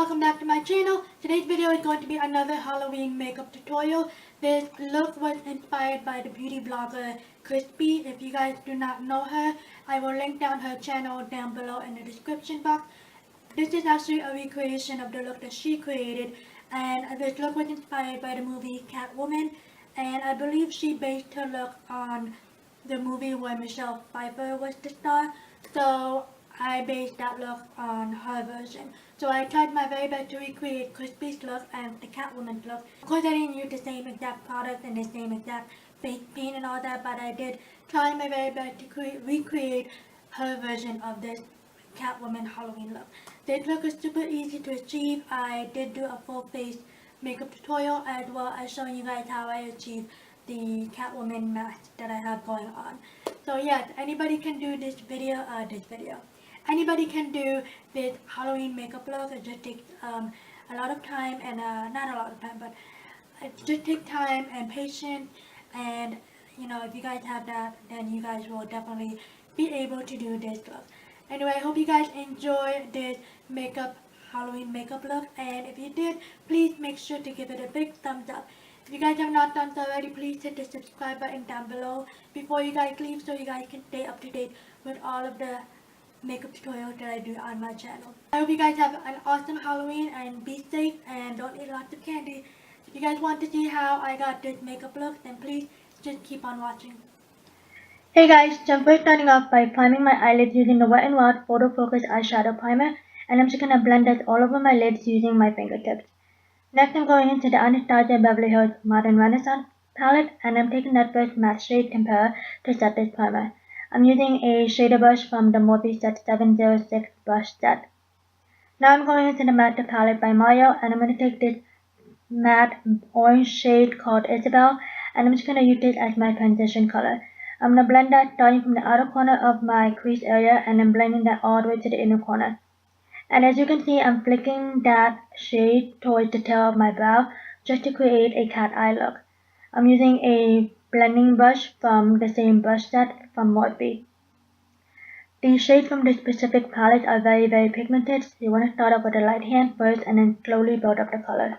welcome back to my channel. Today's video is going to be another Halloween makeup tutorial. This look was inspired by the beauty blogger Chrisspy. If you guys do not know her, I will link down her channel down below in the description box. This is actually a recreation of the look that she created, and this look was inspired by the movie Catwoman, and I believe she based her look on the movie where Michelle Pfeiffer was the star. So I based that look on her version. So I tried my very best to recreate Chrisspy's look and the Catwoman's look. Of course I didn't use the same exact product and the same exact face paint and all that, but I did try my very best to recreate her version of this Catwoman Halloween look. This look is super easy to achieve. I did do a full face makeup tutorial as well as showing you guys how I achieved the Catwoman mask that I have going on. So yes, anybody can do this video. Anybody can do this Halloween makeup look. It just takes a lot of time and not a lot of time, but it just takes time and patience. And you know, if you guys have that, then you guys will definitely be able to do this look. Anyway, I hope you guys enjoyed this Halloween makeup look. And if you did, please make sure to give it a big thumbs up. If you guys have not done so already, please hit the subscribe button down below before you guys leave so you guys can stay up to date with all of the makeup tutorials that I do on my channel. I hope you guys have an awesome Halloween and be safe and don't eat lots of candy. If you guys want to see how I got this makeup look, then please just keep on watching. Hey guys, so I'm first starting off by priming my eyelids using the Wet n Wild Photo Focus Eyeshadow Primer, and I'm just going to blend this all over my lids using my fingertips. Next I'm going into the Anastasia Beverly Hills Modern Renaissance palette, and I'm taking that first matte shade Compare to set this primer. I'm using a shader brush from the Morphe Set 706 brush set. Now I'm going into the Matte palette by Mario, and I'm going to take this matte orange shade called Isabel, and I'm just going to use this as my transition color. I'm going to blend that starting from the outer corner of my crease area and then blending that all the way to the inner corner. And as you can see, I'm flicking that shade towards the tail of my brow just to create a cat eye look. I'm using a blending brush from the same brush set from Morphe. The shades from this specific palette are very pigmented, so you want to start off with a light hand first and then slowly build up the color.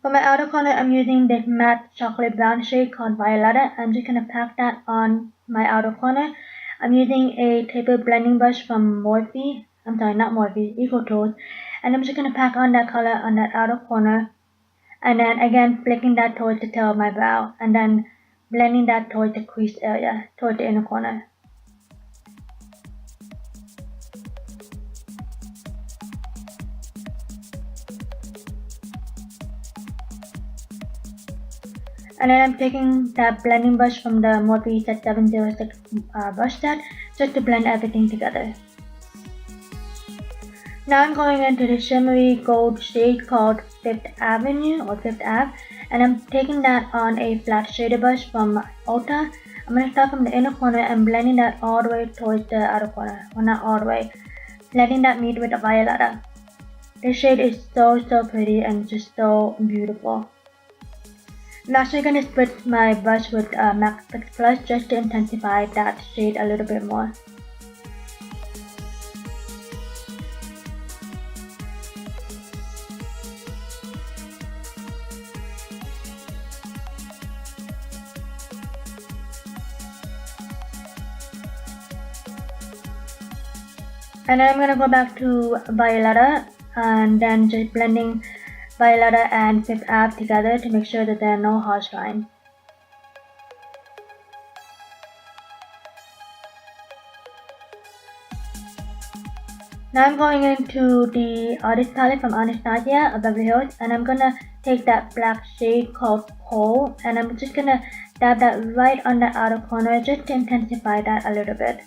For my outer corner, I'm using this matte chocolate brown shade called Violetta. I'm just going to pack that on my outer corner. I'm using a tapered blending brush from Eco Tools, and I'm just going to pack on that color on that outer corner, and then again flicking that towards the tail of my brow, and then blending that towards the crease area, towards the inner corner. And then I'm taking that blending brush from the Morphe Set 706 brush set just to blend everything together. Now I'm going into the shimmery gold shade called Fifth Avenue or Fifth Ave, and I'm taking that on a flat shader brush from Ulta. I'm going to start from the inner corner and blending that all the way towards the outer corner, well not all the way, letting that meet with the Violetta. This shade is so pretty and just so beautiful. I'm actually going to spritz my brush with MAC Fix Plus just to intensify that shade a little bit more. And then I'm going to go back to Violetta and then just blending Violetta and Fifth Ave together to make sure that there are no harsh lines. Now I'm going into the Artist palette from Anastasia of Beverly Hills, and I'm going to take that black shade called Coal, and I'm just going to dab that right on the outer corner just to intensify that a little bit.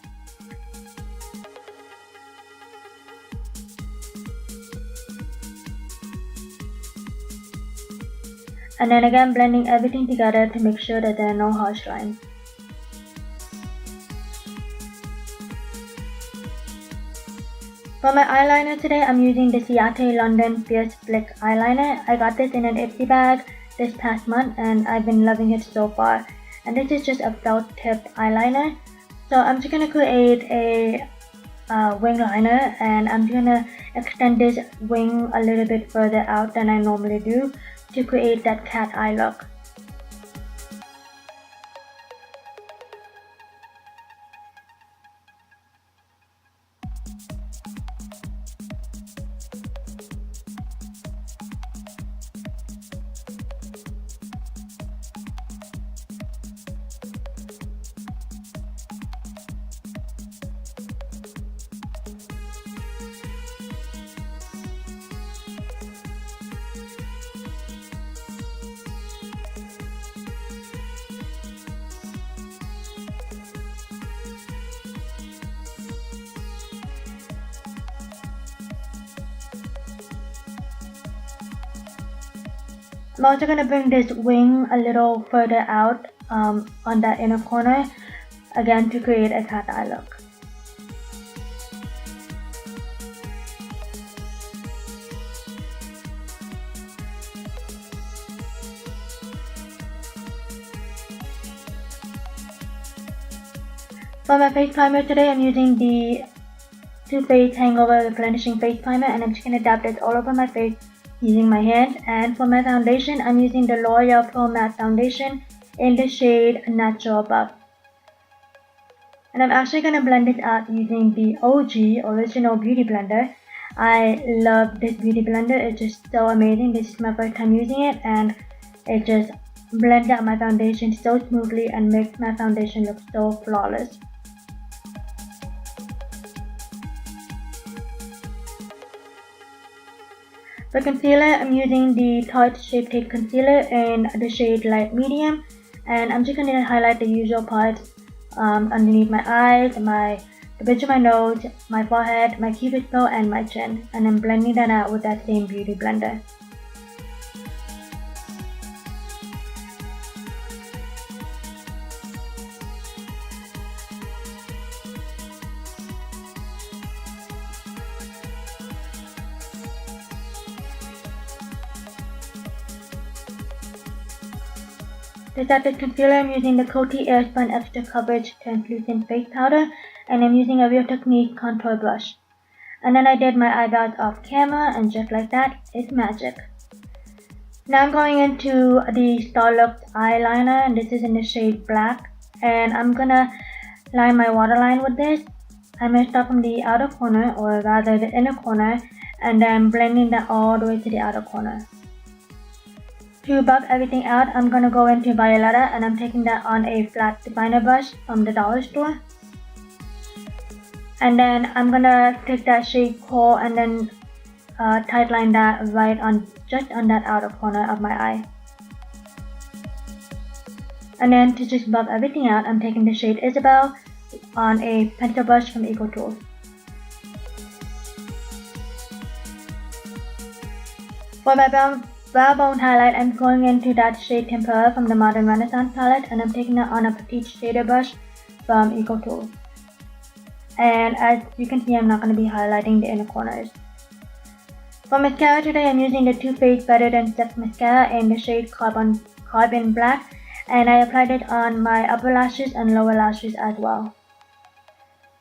And then again blending everything together to make sure that there are no harsh lines. For my eyeliner today, I'm using the Ciate London Fierce Flick eyeliner. I got this in an Ipsy bag this past month and I've been loving it so far. And this is just a felt tipped eyeliner. So I'm just going to create a wing liner, and I'm gonna extend this wing a little bit further out than I normally do to create that cat eye look. I'm also going to bring this wing a little further out on that inner corner, again to create a cat eye look. For my face primer today, I'm using the Too Faced Hangover Replenishing Face Primer, and I'm just going to dab this all over my face using my hand. And for my foundation, I'm using the L'Oreal Pro Matte Foundation in the shade Natural Buff. And I'm actually going to blend it out using the OG Original Beauty Blender. I love this beauty blender, it's just so amazing. This is my first time using it, and it just blends out my foundation so smoothly and makes my foundation look so flawless. For concealer, I'm using the Tarte Shape Tape Concealer in the shade Light Medium, and I'm just going to highlight the usual parts underneath my eyes, the bridge of my nose, my forehead, my cupid's bow, and my chin, and I'm blending that out with that same beauty blender. To set this concealer, I'm using the Coty Airspun Extra Coverage Translucent Face Powder, and I'm using a Real Technique contour brush. And then I did my eyebrows off camera, and just like that, it's magic. Now I'm going into the Starlook eyeliner, and this is in the shade Black, and I'm gonna line my waterline with this. I'm gonna start from the outer corner, or rather the inner corner, and then blending that all the way to the outer corner. To buff everything out, I'm going to go into Violetta, and I'm taking that on a flat definer brush from the dollar store. And then I'm going to take that shade Coal and then tight line that right on just on that outer corner of my eye. And then to just buff everything out, I'm taking the shade Isabel on a pencil brush from Eco Tools. For my brow bone highlight, I'm going into that shade Tempera from the Modern Renaissance palette, and I'm taking that on a petite shader brush from Eco Tools. And as you can see, I'm not going to be highlighting the inner corners. For mascara today, I'm using the Too Faced Better Than Sex Mascara in the shade Carbon Black, and I applied it on my upper lashes and lower lashes as well.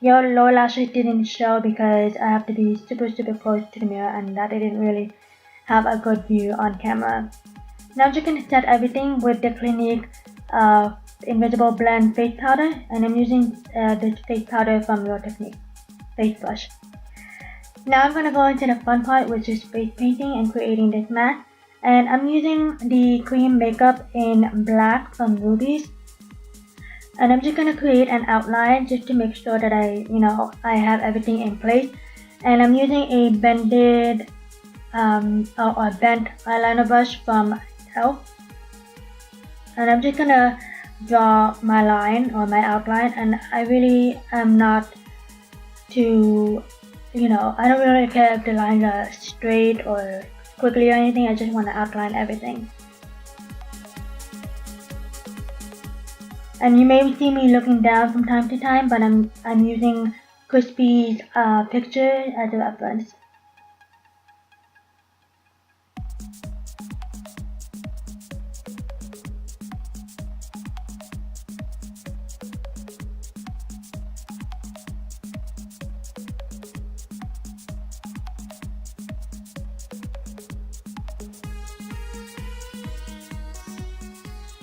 Your lower lashes didn't show because I have to be super close to the mirror, and that didn't really have a good view on camera. Now I'm just going to set everything with the Clinique Invisible Blend Face Powder, and I'm using this face powder from Real Technique face brush. Now I'm going to go into the fun part, which is face painting and creating this matte. And I'm using the cream makeup in black from Ruby's. And I'm just going to create an outline just to make sure that I have everything in place. And I'm using a bent eyeliner brush from e.l.f. And I'm just gonna draw my line or my outline, and I really am not too, I don't really care if the lines are straight or squiggly or anything. I just want to outline everything. And you may see me looking down from time to time, but I'm using Chrisspy's picture as a reference.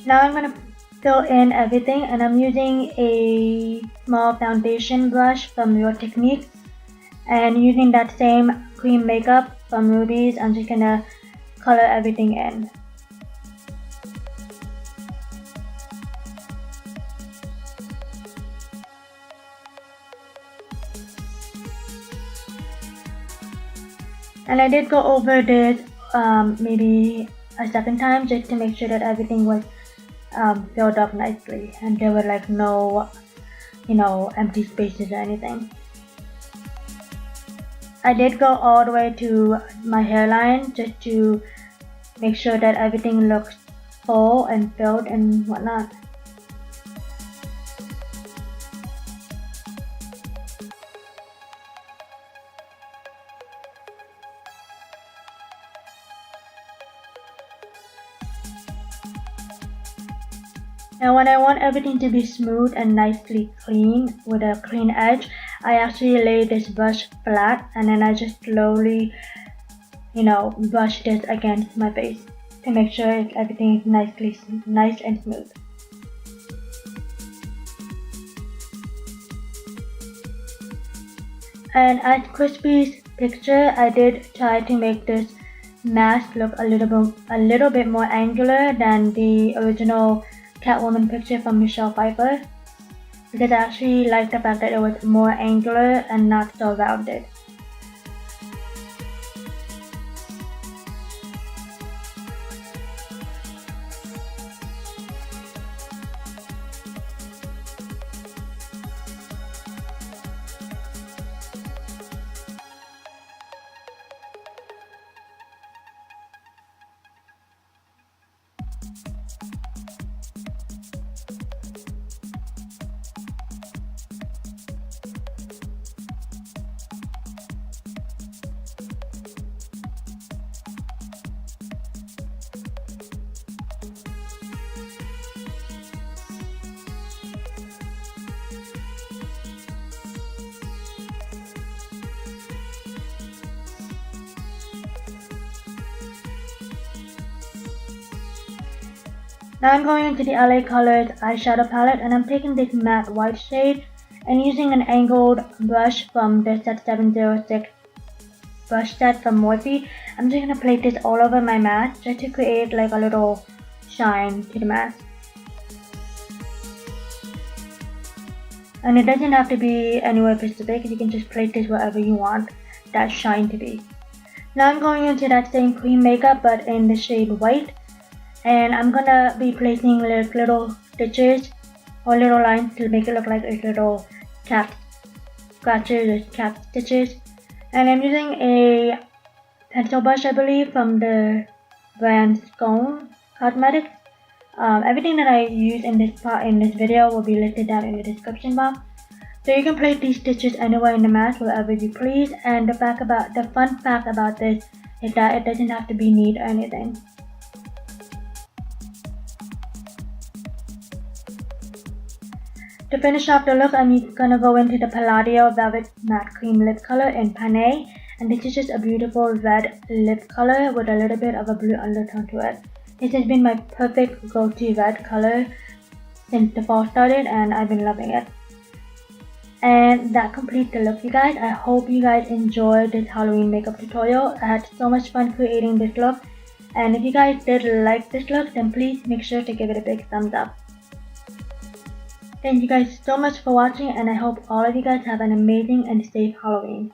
Now I'm going to fill in everything, and I'm using a small foundation brush from Your Technique, and using that same cream makeup from Ruby's, I'm just going to color everything in. And I did go over this maybe a second time just to make sure that everything was filled up nicely and there were like no, empty spaces or anything. I did go all the way to my hairline just to make sure that everything looks full and filled and whatnot. Now when I want everything to be smooth and nicely clean with a clean edge, I actually lay this brush flat and then I just slowly, brush this against my face to make sure everything is nice and smooth. And at Chrisspy's picture, I did try to make this mask look a little bit more angular than the original Catwoman picture from Michelle Pfeiffer, because I actually like the fact that it was more angular and not so rounded. Now I'm going into the LA Colors eyeshadow palette, and I'm taking this matte white shade and using an angled brush from the set 706 brush set from Morphe. I'm just going to place this all over my mask just to create like a little shine to the mask. And it doesn't have to be anywhere specific, you can just place this wherever you want that shine to be. Now I'm going into that same cream makeup but in the shade white. And I'm gonna be placing little stitches or little lines to make it look like a little cat scratches or cat stitches. And I'm using a pencil brush, I believe, from the brand Scone Cosmetics. Everything that I use in this video will be listed down in the description box. So you can place these stitches anywhere in the mask, wherever you please. And the fun fact about this is that it doesn't have to be neat or anything. To finish off the look, I'm gonna go into the Palladio Velvet Matte Cream Lip Color in Panay, and this is just a beautiful red lip color with a little bit of a blue undertone to it. This has been my perfect go-to red color since the fall started, and I've been loving it. And that completes the look, you guys. I hope you guys enjoyed this Halloween makeup tutorial. I had so much fun creating this look, and if you guys did like this look, then please make sure to give it a big thumbs up. Thank you guys so much for watching, and I hope all of you guys have an amazing and safe Halloween.